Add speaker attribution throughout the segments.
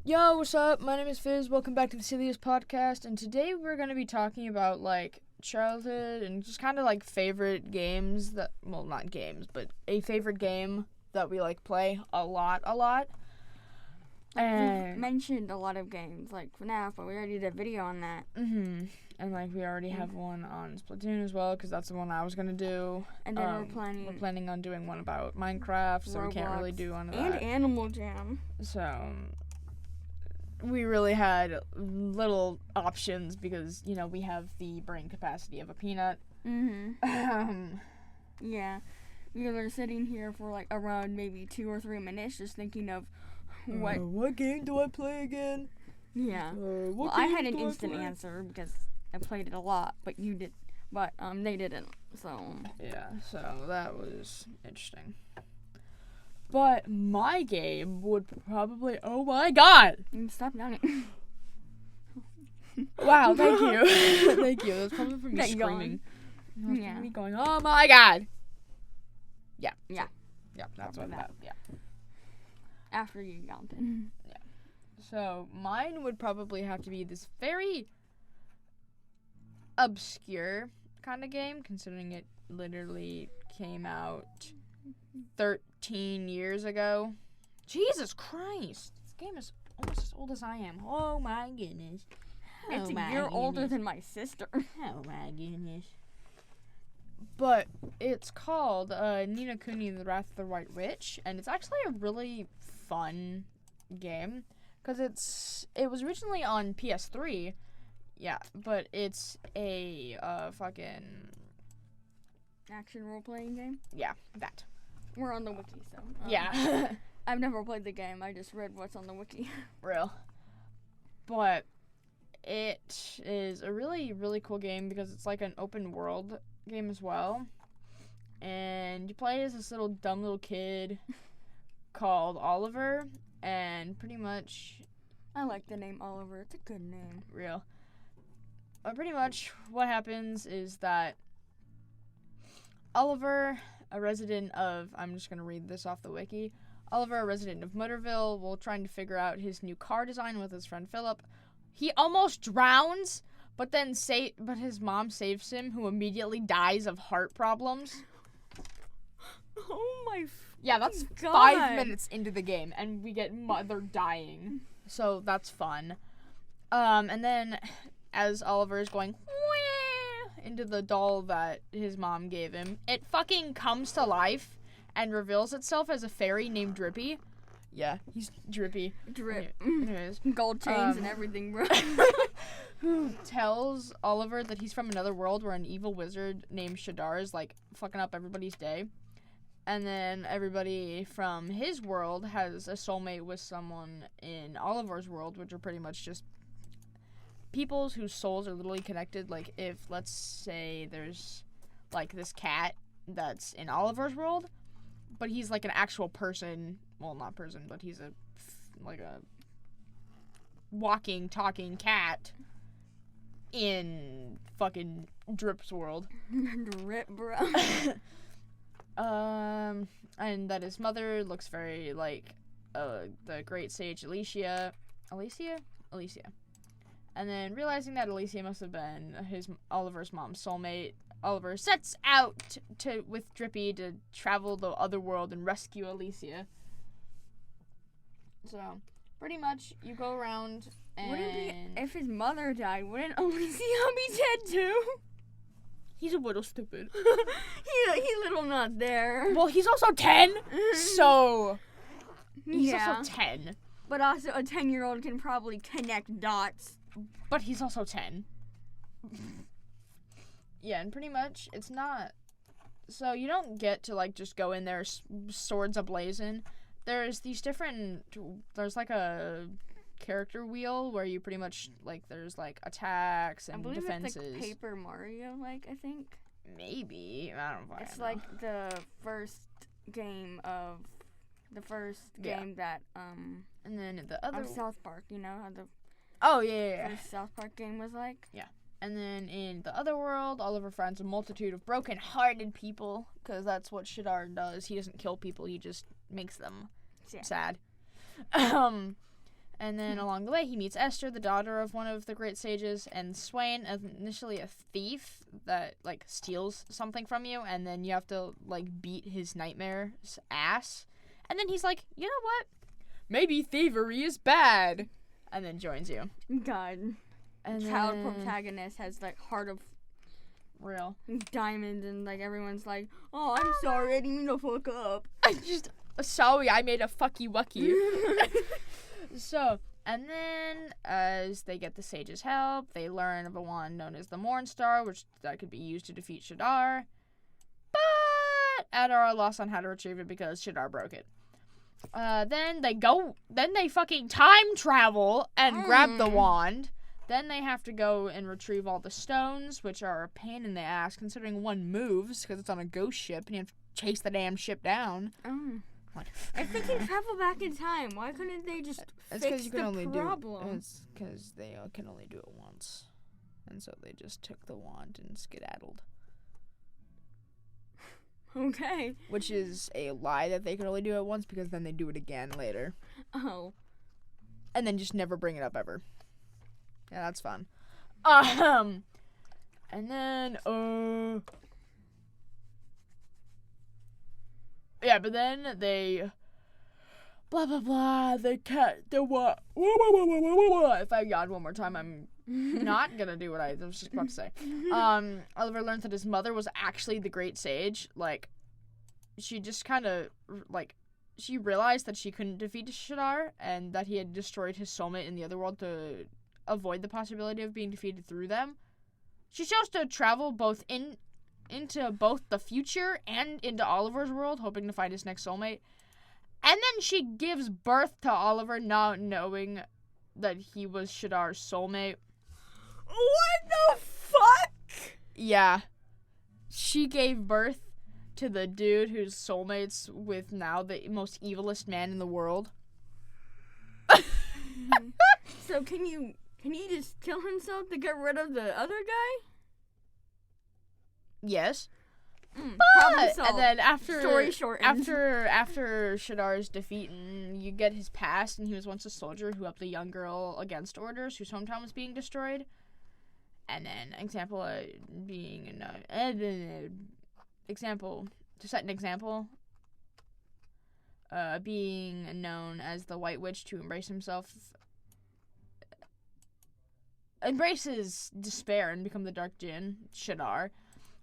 Speaker 1: Yo, what's up? My name is Fizz. Welcome back to the Silliest Podcast. And today we're going to be talking about, childhood and just kind of, favorite games that... Well, not games, but a favorite game that we, play a lot.
Speaker 2: We've mentioned a lot of games, like FNAF, but we already did a video on that.
Speaker 1: Mm-hmm. And, we already have one on Splatoon as well, because that's the one I was going to do.
Speaker 2: And then we're
Speaker 1: planning on doing one about Minecraft, so
Speaker 2: Roblox,
Speaker 1: we can't really do one of that.
Speaker 2: And Animal Jam.
Speaker 1: So... we really had little options because, we have the brain capacity of a peanut.
Speaker 2: Mm-hmm. Yeah. We were sitting here for, around maybe 2 or 3 minutes just thinking of
Speaker 1: what game do I play again?
Speaker 2: Yeah. Well, I had an instant answer because I played it a lot, but you did. But, they didn't, so...
Speaker 1: Yeah, so that was interesting. But my game would probably... Oh my god!
Speaker 2: Stop yawning.
Speaker 1: Wow, thank you. Thank you. That's probably from me screaming.
Speaker 2: Yeah.
Speaker 1: Me going, oh my god! Yeah.
Speaker 2: Yeah.
Speaker 1: Yeah, that's what that. Yeah.
Speaker 2: After you yawned.
Speaker 1: Yeah. So, mine would probably have to be this very obscure kind of game, considering it literally came out 13 years ago. Jesus Christ. This game is almost as old as I am. Oh my goodness.
Speaker 2: It's a year older than my sister.
Speaker 1: Oh my goodness. But it's called Ni No Kuni, The Wrath of the White Witch, and it's actually a really fun game because it was originally on PS3. Yeah, but it's a fucking
Speaker 2: Action role-playing game?
Speaker 1: Yeah, that.
Speaker 2: We're on the wiki, so...
Speaker 1: yeah.
Speaker 2: I've never played the game. I just read what's on the wiki.
Speaker 1: Real. But it is a really, really cool game because it's like an open world game as well. And you play as this dumb little kid called Oliver. And pretty much...
Speaker 2: I like the name Oliver. It's a good name.
Speaker 1: Real. But pretty much what happens is that Oliver, a resident of... I'm just going to read this off the wiki. Oliver, a resident of Mutterville, while trying to figure out his new car design with his friend Philip. He almost drowns, but his mom saves him, who immediately dies of heart problems.
Speaker 2: Oh my
Speaker 1: Yeah, that's
Speaker 2: God.
Speaker 1: 5 minutes into the game, and we get mother dying. So that's fun. And then as Oliver is going into the doll that his mom gave him, it fucking comes to life and reveals itself as a fairy named Drippy. Yeah, he's Drippy.
Speaker 2: Drip.
Speaker 1: Anyways.
Speaker 2: Gold chains and everything, bro.
Speaker 1: Who tells Oliver that he's from another world where an evil wizard named Shadar is, fucking up everybody's day. And then everybody from his world has a soulmate with someone in Oliver's world, which are pretty much just peoples whose souls are literally connected. Like, if, let's say, there's, this cat that's in Oliver's world, but he's, an actual person. Well, not person, but he's a walking, talking cat in fucking Drip's world.
Speaker 2: Drip, bro.
Speaker 1: And that his mother looks very like the great sage Alicia. And then realizing that Alicia must have been Oliver's mom's soulmate, Oliver sets out with Drippy to travel the other world and rescue Alicia. So, pretty much, you go around and...
Speaker 2: if his mother died, wouldn't Alicia be dead too?
Speaker 1: He's a little stupid.
Speaker 2: he little not there.
Speaker 1: Well, he's also 10, so... He's
Speaker 2: Yeah.
Speaker 1: also 10.
Speaker 2: But also, a 10-year-old can probably connect dots.
Speaker 1: But he's also 10. Yeah, and pretty much, it's not... So, you don't get to, just go in there swords ablazing. There's these different... There's, a character wheel where you pretty much, there's, attacks and defenses.
Speaker 2: It's Paper Mario, I think.
Speaker 1: Maybe. I don't know.
Speaker 2: It's the first game of... that,
Speaker 1: And then the other...
Speaker 2: of South Park, you know, how the...
Speaker 1: Oh, yeah.
Speaker 2: first South Park game was like?
Speaker 1: Yeah. And then in the other world, Oliver finds a multitude of broken-hearted people, because that's what Shadar does. He doesn't kill people, he just makes them sad. And then along the way, he meets Esther, the daughter of one of the great sages, and Swain, initially a thief that, like, steals something from you, and then you have to, like, beat his nightmare's ass. And then he's like, you know what? Maybe thievery is bad. And then joins you.
Speaker 2: God.
Speaker 1: And
Speaker 2: child protagonist has, like, heart of
Speaker 1: real
Speaker 2: diamond, and, like, everyone's like, oh, I'm sorry, I didn't mean to fuck up.
Speaker 1: Sorry, I made a fucky wucky. So, and then as they get the sage's help, they learn of a wand known as the Mornstar, which that could be used to defeat Shadar. But at our loss on how to retrieve it because Shadar broke it. Then they fucking time travel and grab the wand. Then they have to go and retrieve all the stones, which are a pain in the ass considering one moves because it's on a ghost ship and you have to chase the damn ship down.
Speaker 2: If they can travel back in time, why couldn't they just fix the problem?
Speaker 1: It's because they can only do it once. And so they just took the wand and skedaddled.
Speaker 2: Okay.
Speaker 1: Which is a lie that they can only do it once because then they do it again later.
Speaker 2: Oh.
Speaker 1: And then just never bring it up ever. Yeah, that's fun. And then, yeah, but then they, blah, blah, blah, what? If I yawn one more time, I'm not gonna do what I was just about to say. Oliver learned that his mother was actually the great sage. Like, she just kind of, like, she realized that she couldn't defeat Shadar and that he had destroyed his soulmate in the other world to avoid the possibility of being defeated through them. She chose to travel both into both the future and into Oliver's world, hoping to find his next soulmate. And then she gives birth to Oliver, not knowing that he was Shadar's soulmate.
Speaker 2: What the fuck?
Speaker 1: Yeah. She gave birth to the dude who's soulmates with now the most evilest man in the world.
Speaker 2: So can he just kill himself to get rid of the other guy?
Speaker 1: Yes.
Speaker 2: Problem solved.
Speaker 1: And then after
Speaker 2: story shortened.
Speaker 1: after Shadar's defeat, and you get his past, and he was once a soldier who helped a young girl against orders whose hometown was being destroyed. And then to set an example, being known as the White Witch to embrace his despair and become the Dark Djinn, Shadar.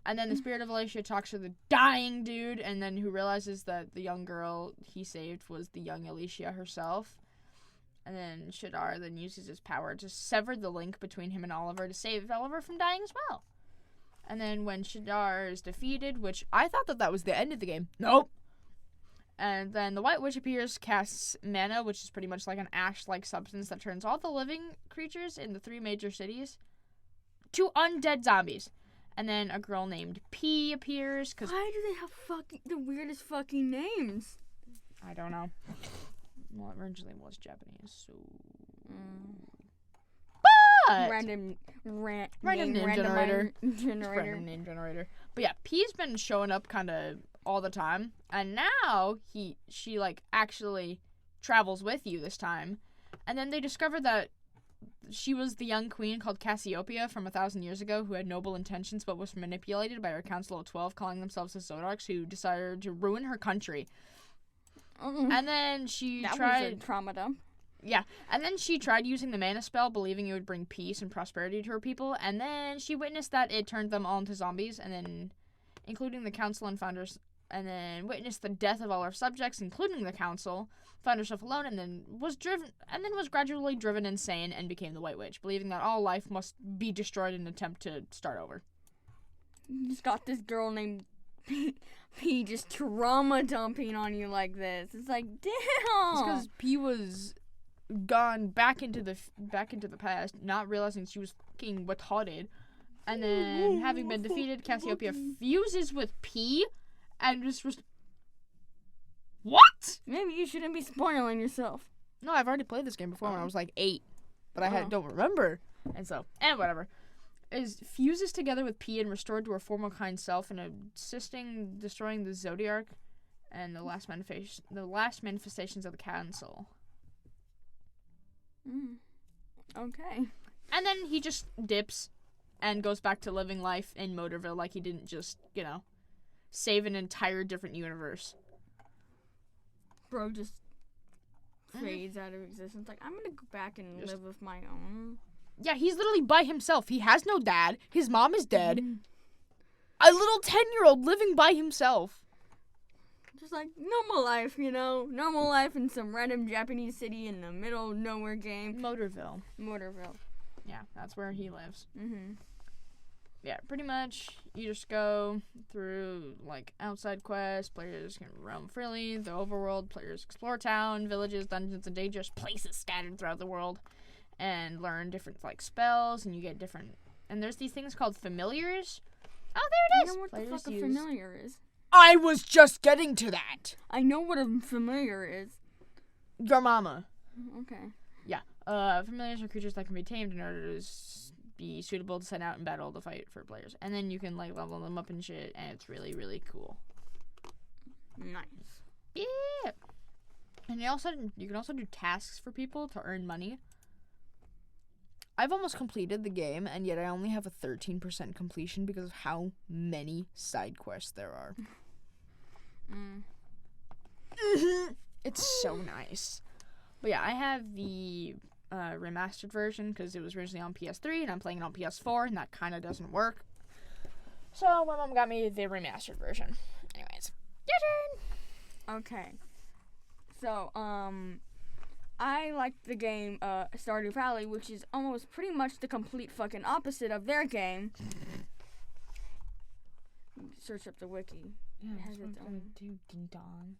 Speaker 1: And then the spirit of Alicia talks to the dying dude, and then who realizes that the young girl he saved was the young Alicia herself. And then Shadar then uses his power to sever the link between him and Oliver to save Oliver from dying as well. And then when Shadar is defeated, which I thought that was the end of the game. Nope. And then the White Witch appears, casts mana, which is pretty much like an ash-like substance that turns all the living creatures in the 3 major cities to undead zombies. And then a girl named P appears.
Speaker 2: Why do they have the weirdest fucking names?
Speaker 1: I don't know. Well, it originally was Japanese, so... But...
Speaker 2: Random
Speaker 1: name generator. Random name generator. But yeah, P's been showing up kind of all the time. And now she like actually travels with you this time. And then they discovered that she was the young queen called Cassiopeia from 1,000 years ago who had noble intentions but was manipulated by her council of 12 calling themselves the Zodarks who decided to ruin her country. And then she tried...
Speaker 2: That was a trauma dump.
Speaker 1: Yeah, and then she tried using the mana spell, believing it would bring peace and prosperity to her people, and then she witnessed that it turned them all into zombies, and then, including the council and founders, and then witnessed the death of all her subjects, including the council, found herself alone, and then was gradually driven insane and became the White Witch, believing that all life must be destroyed in an attempt to start over.
Speaker 2: You just got this girl named P just trauma dumping on you like this. It's like, damn.
Speaker 1: It's because P was gone back into the past, not realizing she was fucking retarded, and then having been defeated, Cassiopeia fuses with P, and just was. What?
Speaker 2: Maybe you shouldn't be spoiling yourself.
Speaker 1: No, I've already played this game before when I was like 8, but I don't remember, and so whatever. Is fuses together with P and restored to her former kind self, and destroying the Zodiac and the last manifestations of the council.
Speaker 2: Okay.
Speaker 1: And then he just dips and goes back to living life in Motorville like he didn't just, save an entire different universe.
Speaker 2: Bro just fades out of existence. Like, I'm gonna go back and live with my own.
Speaker 1: Yeah, he's literally by himself. He has no dad. His mom is dead. A little 10-year-old living by himself.
Speaker 2: Just like normal life, Normal life in some random Japanese city in the middle of nowhere game.
Speaker 1: Motorville.
Speaker 2: Yeah,
Speaker 1: that's where he lives.
Speaker 2: Mm-hmm.
Speaker 1: Yeah, pretty much you just go through, outside quests. Players can roam freely. The overworld, players explore town, villages, dungeons, and dangerous places scattered throughout the world and learn different, spells, and you get different... And there's these things called familiars. Oh, there it is!
Speaker 2: I know what the fuck a familiar is.
Speaker 1: I was just getting to that!
Speaker 2: I know what a familiar is.
Speaker 1: Your mama.
Speaker 2: Okay.
Speaker 1: Yeah. Familiars are creatures that can be tamed in order to be suitable to send out in battle to fight for players. And then you can, level them up and shit, and it's really, really cool.
Speaker 2: Nice.
Speaker 1: Yeah! And you can also do tasks for people to earn money. I've almost completed the game, and yet I only have a 13% completion because of how many side quests there are. It's so nice. But yeah, I have the remastered version because it was originally on PS3, and I'm playing it on PS4, and that kind of doesn't work. So my mom got me the remastered version. Anyways, your turn!
Speaker 2: Okay. So, I like the game Stardew Valley, which is almost pretty much the complete fucking opposite of their game. Search up the wiki.
Speaker 1: Yeah,
Speaker 2: it has its own.
Speaker 1: Ding dong.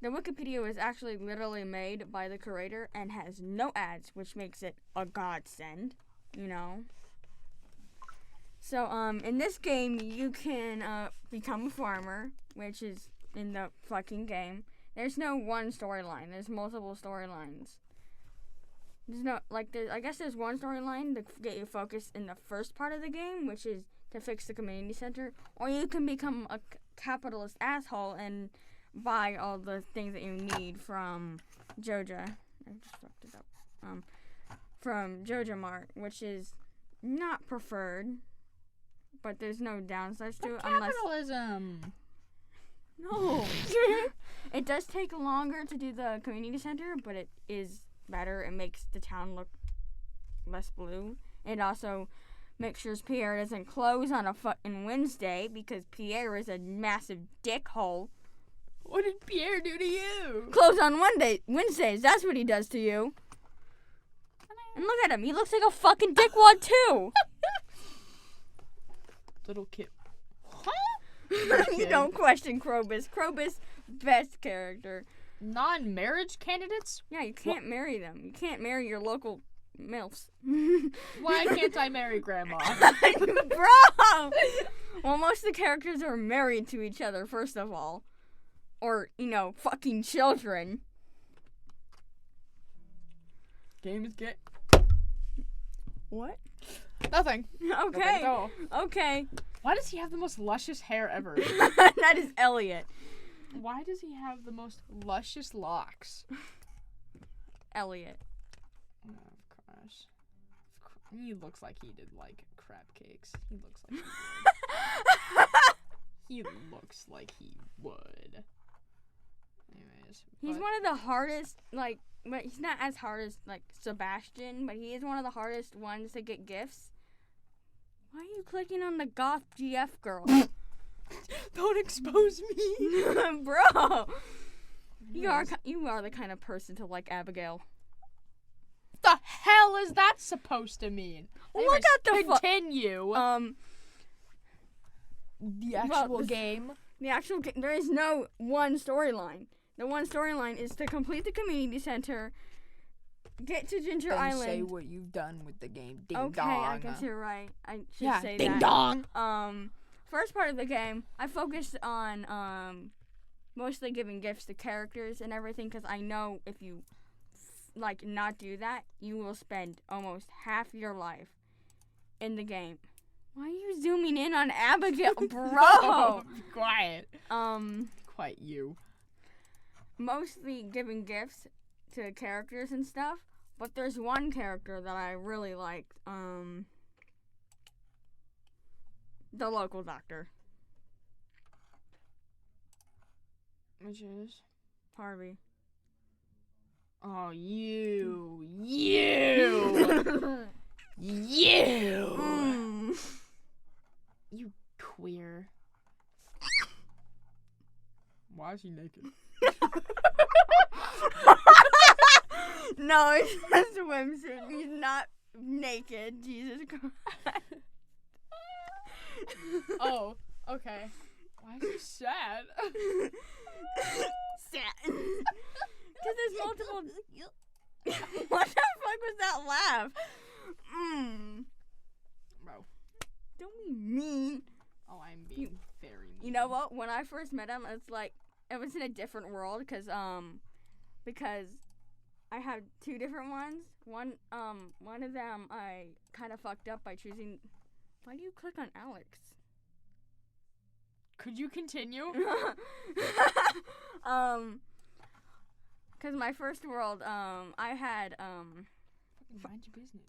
Speaker 2: The Wikipedia was actually literally made by the creator and has no ads, which makes it a godsend, So, in this game, you can become a farmer, which is in the fucking game. There's no one storyline. There's multiple storylines. There's no, I guess there's one storyline to get you focused in the first part of the game, which is to fix the community center. Or you can become a capitalist asshole and buy all the things that you need from Joja. I just fucked it up. From Joja Mart, which is not preferred, but there's no downsides to it.
Speaker 1: Capitalism!
Speaker 2: No. It does take longer to do the community center, but it is better. It makes the town look less blue. It also makes sure Pierre doesn't close on a fucking Wednesday because Pierre is a massive dickhole.
Speaker 1: What did Pierre do to you?
Speaker 2: Close on Wednesdays. That's what he does to you. And look at him. He looks like a fucking dickwad too.
Speaker 1: Little kid.
Speaker 2: You don't question Krobus. Krobus, best character.
Speaker 1: Non-marriage candidates?
Speaker 2: Yeah, you can't marry them. You can't marry your local MILFs.
Speaker 1: Why can't I marry Grandma?
Speaker 2: Bro! Well, most of the characters are married to each other, first of all. Or, fucking children.
Speaker 1: Game is gay.
Speaker 2: What?
Speaker 1: Nothing.
Speaker 2: Okay. Okay.
Speaker 1: Why does he have the most luscious hair ever?
Speaker 2: That is Elliot.
Speaker 1: Why does he have the most luscious locks?
Speaker 2: Elliot.
Speaker 1: Oh, of course. He looks like he did, crab cakes. He looks like he would. He looks like he would. Anyways.
Speaker 2: He's one of the hardest, but he's not as hard as, Sebastian, but he is one of the hardest ones to get gifts. Why are you clicking on the goth GF girl?
Speaker 1: Don't expose me.
Speaker 2: Bro. You are the kind of person to like Abigail.
Speaker 1: The hell is that supposed to mean?
Speaker 2: Look at the
Speaker 1: continue. The actual game.
Speaker 2: The actual game. There is no one storyline. The one storyline is to complete the community center, get to Ginger Island.
Speaker 1: Say what you've done with the game. Ding
Speaker 2: okay,
Speaker 1: dong.
Speaker 2: I guess you're right. I should say
Speaker 1: ding
Speaker 2: that.
Speaker 1: Dong.
Speaker 2: First part of the game, I focused on mostly giving gifts to characters and everything, because I know if you not do that, you will spend almost half your life in the game. Why are you zooming in on Abigail, bro?
Speaker 1: No, quiet.
Speaker 2: Quite
Speaker 1: you.
Speaker 2: Mostly giving gifts to characters and stuff, but there's one character that I really liked. The local doctor.
Speaker 1: Which is?
Speaker 2: Harvey.
Speaker 1: Oh, you. You. You queer. Why is he naked?
Speaker 2: No, it's just a swimsuit. He's not naked. Jesus Christ.
Speaker 1: Oh, okay. Why is he sad?
Speaker 2: Sad. Because there's multiple. What the fuck was that laugh?
Speaker 1: Bro.
Speaker 2: Don't be mean.
Speaker 1: Oh, I'm being very mean.
Speaker 2: You know what? When I first met him, it's like it was in a different world because I had two different ones. One of them I kind of fucked up by choosing. Why do you click on Alex?
Speaker 1: Could you continue?
Speaker 2: Cause my first world, I had
Speaker 1: Mind your business.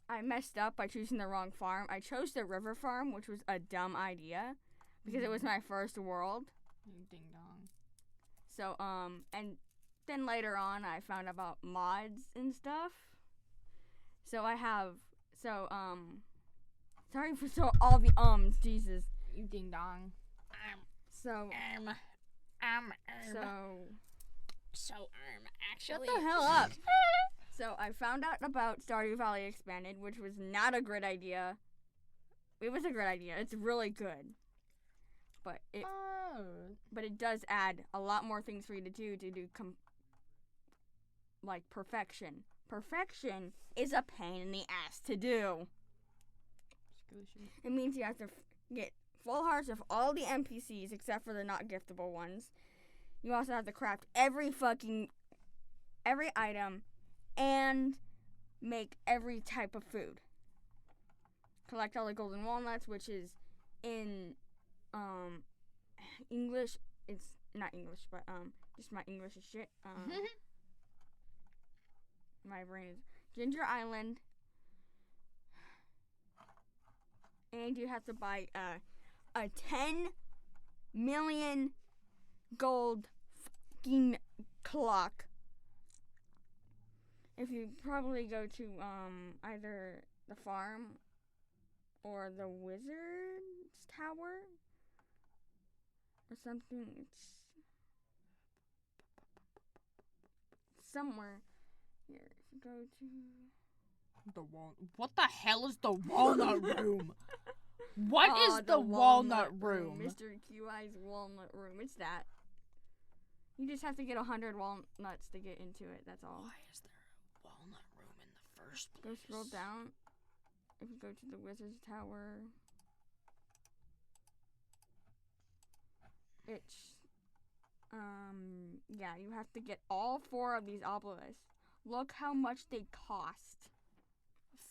Speaker 2: I messed up by choosing the wrong farm. I chose the river farm, which was a dumb idea, because it was my first world.
Speaker 1: Ding dong.
Speaker 2: So, and then later on, I found about mods and stuff. So sorry for all the Jesus.
Speaker 1: You ding dong. Actually.
Speaker 2: Shut the hell up. So I found out about Stardew Valley Expanded, which was not a great idea. It was a great idea. It's really good. But it does add a lot more things for you to do like perfection. Perfection is a pain in the ass to do. It means you have to get full hearts of all the NPCs except for the not giftable ones. You also have to craft every item and make every type of food. Collect all the golden walnuts, which is in English. It's not English, but just my English is shit. My brain is Ginger Island. And you have to buy a 10 million gold fucking clock. If you probably go to either the farm or the wizard's tower or something, it's somewhere. Here, if you go to
Speaker 1: what the hell is the walnut room? What is the walnut room?
Speaker 2: Mr. QI's walnut room. It's that. You just have to get 100 walnuts to get into it. That's all.
Speaker 1: Why is there a walnut room in the first place?
Speaker 2: Go scroll down. If you go to the wizard's tower, it's yeah, you have to get all 4 of these obelisks. Look how much they cost.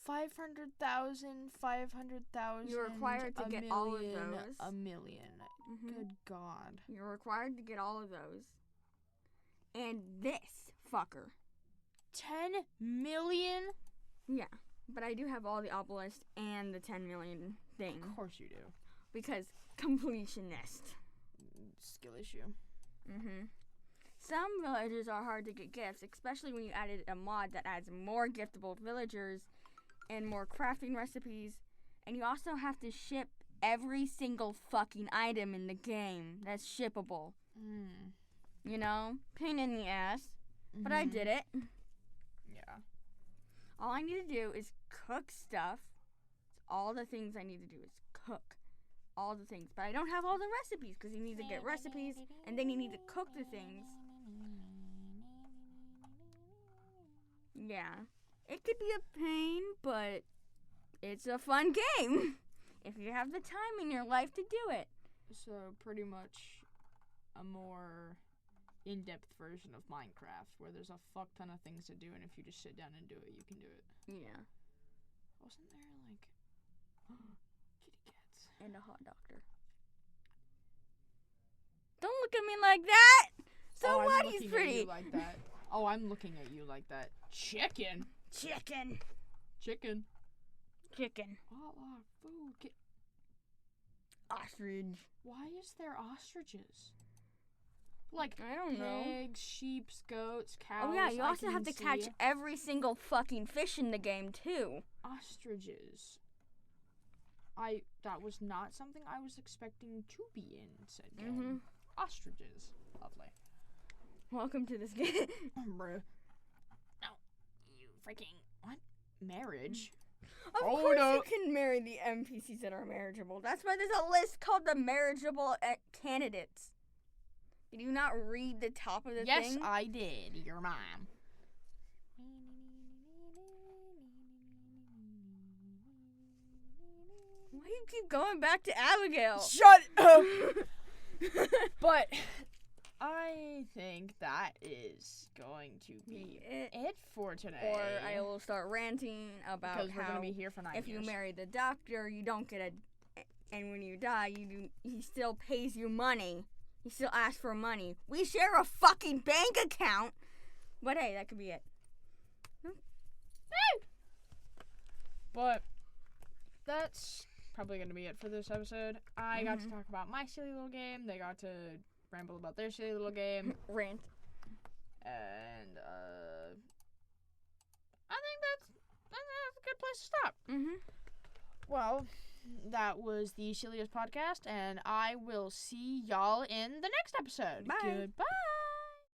Speaker 1: 500,000, 500,000.
Speaker 2: You're required to get all of those.
Speaker 1: A million. Mm-hmm. Good God.
Speaker 2: You're required to get all of those. And this fucker.
Speaker 1: 10 million?
Speaker 2: Yeah. But I do have all the obelisks and the 10 million thing.
Speaker 1: Of course you do.
Speaker 2: Because completionist.
Speaker 1: Skill issue.
Speaker 2: Mm-hmm. Some villagers are hard to get gifts, especially when you added a mod that adds more giftable villagers and more crafting recipes. And you also have to ship every single fucking item in the game that's shippable. You know? Pain in the ass. Mm-hmm. But I did it.
Speaker 1: Yeah.
Speaker 2: All I need to do is cook stuff. All the things I need to do is cook. All the things. But I don't have all the recipes because you need to get recipes and then you need to cook the things. Yeah. It could be a pain, but it's a fun game if you have the time in your life to do it.
Speaker 1: So pretty much a more in-depth version of Minecraft where there's a fuck ton of things to do, and if you just sit down and do it, you can do it.
Speaker 2: Yeah.
Speaker 1: Wasn't there like kitty cats
Speaker 2: and a hot doctor? Don't look at me like that. So
Speaker 1: I'm
Speaker 2: what?
Speaker 1: looking
Speaker 2: He's
Speaker 1: at
Speaker 2: pretty.
Speaker 1: you like that. Oh, I'm looking at you like that. Chicken.
Speaker 2: Chicken.
Speaker 1: Chicken.
Speaker 2: Chicken.
Speaker 1: Oh, food.
Speaker 2: Ostrich.
Speaker 1: Why is there ostriches? Like
Speaker 2: I don't know.
Speaker 1: pigs, sheep, goats, cows.
Speaker 2: Oh yeah, you
Speaker 1: I
Speaker 2: also
Speaker 1: can
Speaker 2: have to
Speaker 1: see
Speaker 2: catch every single fucking fish in the game too.
Speaker 1: ostriches. That was not something I was expecting to be in said game. Ostriches. Lovely.
Speaker 2: Welcome to this game.
Speaker 1: Bruh. No. You freaking what? Marriage?
Speaker 2: Of course you can marry the NPCs that are marriageable. That's why there's a list called the marriageable candidates. Did you not read the top of the thing?
Speaker 1: Yes, I did. Your mom.
Speaker 2: Why do you keep going back to Abigail?
Speaker 1: Shut up! But I think that is going to be it for today.
Speaker 2: Or I will start ranting about
Speaker 1: because we're
Speaker 2: how
Speaker 1: gonna be here for 9
Speaker 2: if
Speaker 1: years.
Speaker 2: you marry the doctor, you don't get and when you die, he still pays you money. He still asks for money. We share a fucking bank account. But hey, that could be it.
Speaker 1: But that's probably going to be it for this episode. I got to talk about my silly little game. They got to ramble about their silly little game.
Speaker 2: Rant.
Speaker 1: And I think that's a good place to stop. Well, that was the Silliest Podcast, and I will see y'all in the next episode.
Speaker 2: Bye.
Speaker 1: Goodbye.